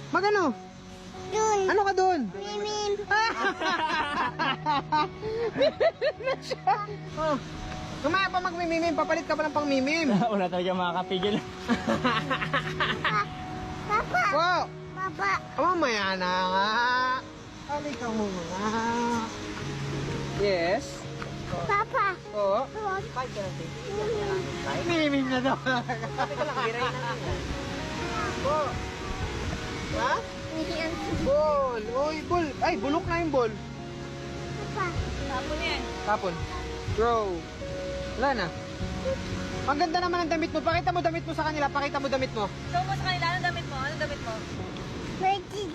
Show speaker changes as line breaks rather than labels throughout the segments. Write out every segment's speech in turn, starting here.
Magano?
Dun.
Ano ka doon?
Mimim.
Oh. Kumaya pa magmimimim, papalit ka pa ng pang-mimim.
Wala talaga makakapigil.
Papa.
Wow!
Papa.
Mamaya na nga. Halika muna. Yes?
Papa.
Oo. Mimim na daw.
Sabi ko lang, biray na lang yan.
Oh. Ha?
Minian.
Ball. Uy, ball. Ay, bulok na yung ball.
Papa.
Tapon yan.
Tapon. Throw. Wala na. Ang ganda naman ng damit mo. Pakita mo damit mo sa kanila. Pakita mo damit mo.
Show mo sa kanila, anong damit mo? Anong damit mo?
Virgin.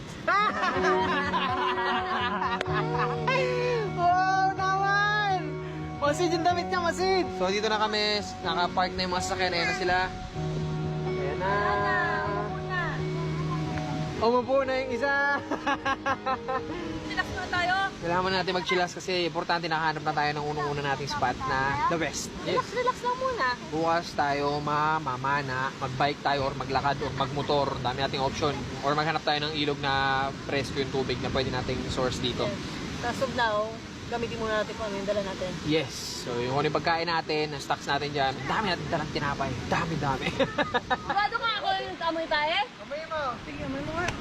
Wow naman! Masid yung damit niya, masid! So dito na kami. Naka-park na yung mga sasakyan. Ayan na sila. Ayan na.
Una.
Umupo na yung isa.
Relax na tayo.
Kailangan natin mag-chillax kasi importante nakahanap na tayo ng unang-una nating spot na the best. Yes.
Relax lang muna.
Bukas tayo mamana, mag-bike tayo or maglakad or magmotor. Dami nating option. Or maghanap tayo ng ilog na presko yung tubig na pwede nating source dito.
As of now, gamitin muna natin kung ano yung dala natin.
Yes. So yung ano yung pagkain natin, ang stocks natin dyan. Dami natin dalang tinapay. Dami.
Sigurado ka ako yung amoy tayo?
Kamay mo.
Sige, manuwa.